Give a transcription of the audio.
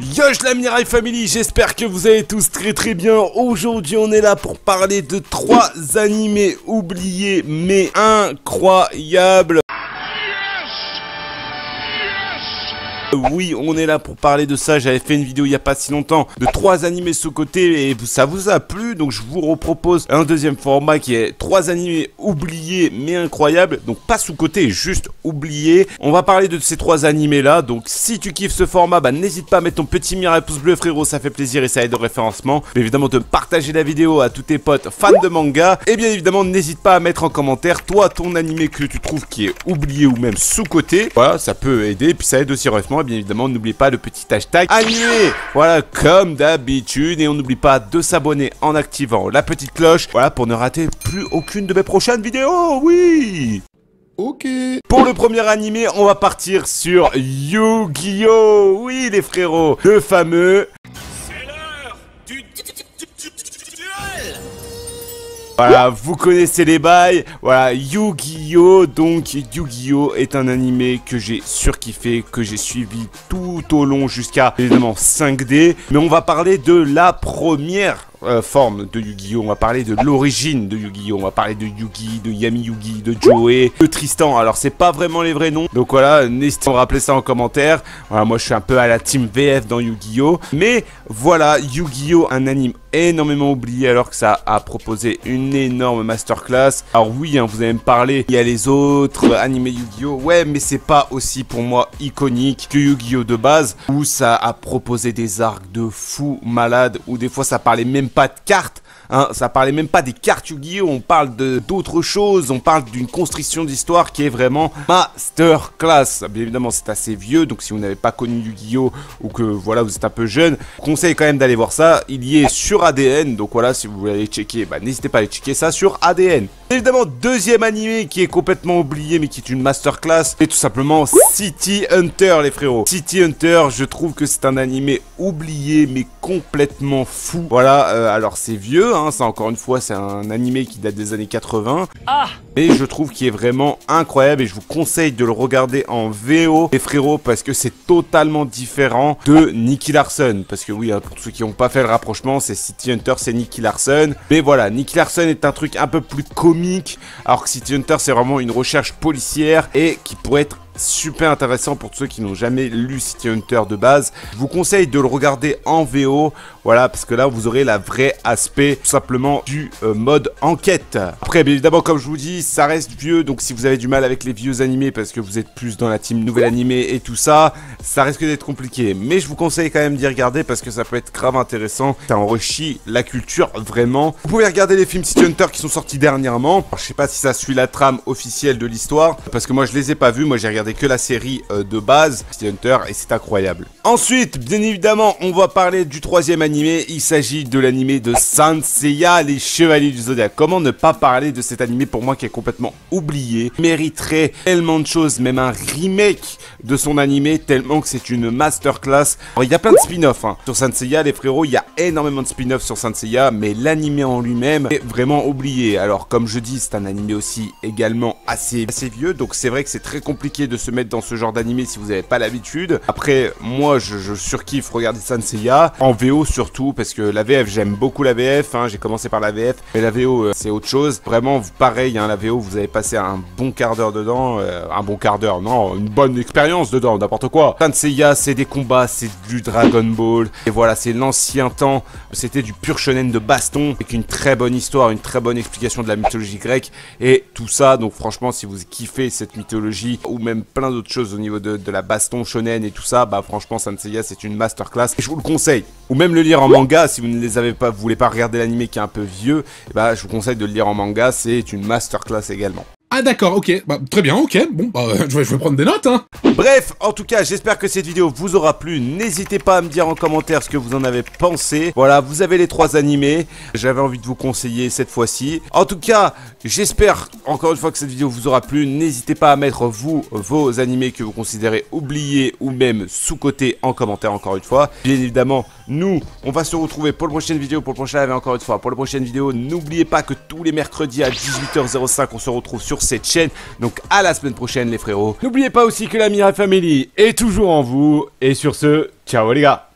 Yosh la Mirai Family, j'espère que vous allez tous très bien. Aujourd'hui on est là pour parler de 3 animés oubliés mais incroyables. Oui, on est là pour parler de ça. J'avais fait une vidéo il n'y a pas si longtemps de 3 animés sous-cotés et ça vous a plu. Donc je vous repropose un deuxième format qui est 3 animés oubliés mais incroyables. Donc pas sous-cotés, juste oubliés. On va parler de ces 3 animés là. Donc si tu kiffes ce format, bah n'hésite pas à mettre ton petit mirai pouce bleu frérot, ça fait plaisir et ça aide au référencement. Mais évidemment de partager la vidéo à tous tes potes fans de manga. Et bien évidemment n'hésite pas à mettre en commentaire toi ton animé que tu trouves qui est oublié ou même sous-coté. Voilà, ça peut aider et puis ça aide aussi au référencement. Bien évidemment, n'oubliez pas le petit hashtag animé. Voilà, comme d'habitude. Et on n'oublie pas de s'abonner en activant la petite cloche. Voilà, pour ne rater plus aucune de mes prochaines vidéos. Oui. Ok. Pour le premier animé, on va partir sur Yu-Gi-Oh! Oui, les frérots. Le fameux... C'est l'heure du duel. Voilà, vous connaissez les bails. Voilà, Yu-Gi-Oh! Donc, Yu-Gi-Oh! Est un animé que j'ai surkiffé, que j'ai suivi tout au long jusqu'à, évidemment, 5D. Mais on va parler de la première forme de Yu-Gi-Oh! On va parler de l'origine de Yu-Gi-Oh! On va parler de Yugi, de Yami Yugi, de Joey, de Tristan. Alors, c'est pas vraiment les vrais noms. Donc voilà, n'hésitez pas à me rappeler ça en commentaire. Voilà, moi, je suis un peu à la team VF dans Yu-Gi-Oh! Mais voilà, Yu-Gi-Oh! Un anime énormément oublié alors que ça a proposé une énorme masterclass. Alors oui, hein, vous allez me parler, il y a les autres animés Yu-Gi-Oh! Ouais, mais c'est pas aussi pour moi iconique que Yu-Gi-Oh! De base, où ça a proposé des arcs de fou malades, où des fois ça parlait même pas de cartes. Hein, ça parlait même pas des cartes Yu-Gi-Oh! On parle d'autres choses, on parle d'une construction d'histoire qui est vraiment masterclass. Bien évidemment, c'est assez vieux, donc si vous n'avez pas connu Yu-Gi-Oh! Ou que voilà, vous êtes un peu jeune, je vous conseille quand même d'aller voir ça. Il y est sur ADN, donc voilà, si vous voulez aller checker, bah, n'hésitez pas à aller checker ça sur ADN. Évidemment, deuxième animé qui est complètement oublié mais qui est une masterclass, c'est tout simplement City Hunter, les frérots. City Hunter, je trouve que c'est un animé oublié mais complètement fou. Voilà, alors c'est vieux, hein, ça encore une fois, c'est un animé qui date des années 80. Mais je trouve qu'il est vraiment incroyable et je vous conseille de le regarder en VO, les frérots, parce que c'est totalement différent de Nicky Larson. Parce que oui, hein, pour ceux qui n'ont pas fait le rapprochement, c'est City Hunter, c'est Nicky Larson. Mais voilà, Nicky Larson est un truc un peu plus comique, alors que City Hunter, c'est vraiment une recherche policière et qui pourrait être super intéressant pour ceux qui n'ont jamais lu City Hunter de base. Je vous conseille de le regarder en VO, voilà, parce que là vous aurez la vraie aspect tout simplement du mode enquête. Après, bien évidemment, comme je vous dis, ça reste vieux, donc si vous avez du mal avec les vieux animés parce que vous êtes plus dans la team nouvel animé et tout ça, ça risque d'être compliqué. Mais je vous conseille quand même d'y regarder parce que ça peut être grave intéressant. Ça enrichit la culture vraiment. Vous pouvez regarder les films City Hunter qui sont sortis dernièrement. Alors, je sais pas si ça suit la trame officielle de l'histoire parce que moi je les ai pas vus. Moi j'ai regardé que la série de base City Hunter et c'est incroyable. Ensuite, bien évidemment, on va parler du troisième animé. Il s'agit de l'animé de Saint Seiya, les Chevaliers du Zodiaque. Comment ne pas parler de cet animé pour moi qui est complètement oublié, mériterait tellement de choses, même un remake de son animé tellement que c'est une masterclass. Alors, il y a plein de spin-offs hein. Sur Saint Seiya, les frérots, il y a énormément de spin-offs sur Saint Seiya, mais l'animé en lui-même est vraiment oublié. Alors comme je dis, c'est un animé aussi également assez vieux, donc c'est vrai que c'est très compliqué de se mettre dans ce genre d'animé si vous n'avez pas l'habitude. Après, moi je surkiffe regarder Saint Seiya en VO surtout parce que la VF, j'aime beaucoup la VF, hein. J'ai commencé par la VF, mais la VO c'est autre chose. Vraiment pareil, hein, la VO, vous avez passé un bon quart d'heure dedans, un bon quart d'heure, non, une bonne expérience dedans, n'importe quoi. Saint Seiya, c'est des combats, c'est du Dragon Ball, et voilà, c'est l'ancien temps, c'était du pur shonen de baston, avec une très bonne histoire, une très bonne explication de la mythologie grecque, et tout ça, donc franchement, si vous kiffez cette mythologie, ou même plein d'autres choses au niveau de la baston shonen et tout ça, bah franchement Saint Seiya c'est une masterclass et je vous le conseille. Ou même le lire en manga si vous ne les avez pas, vous voulez pas regarder l'animé qui est un peu vieux, et bah je vous conseille de le lire en manga, c'est une masterclass également. Ah d'accord, ok, bah, très bien, ok, bon, bah, je vais prendre des notes, hein. Bref, en tout cas, j'espère que cette vidéo vous aura plu. N'hésitez pas à me dire en commentaire ce que vous en avez pensé. Voilà, vous avez les 3 animés. J'avais envie de vous conseiller cette fois-ci. En tout cas, j'espère encore une fois que cette vidéo vous aura plu. N'hésitez pas à mettre vous, vos animés que vous considérez oubliés ou même sous-cotés en commentaire encore une fois. Bien évidemment, nous, on va se retrouver pour la prochaine vidéo, pour le prochain live encore une fois. Pour la prochaine vidéo, n'oubliez pas que tous les mercredis à 18h05, on se retrouve sur cette chaîne. Donc à la semaine prochaine les frérots. N'oubliez pas aussi que la Mirai Family est toujours en vous. Et sur ce, ciao les gars.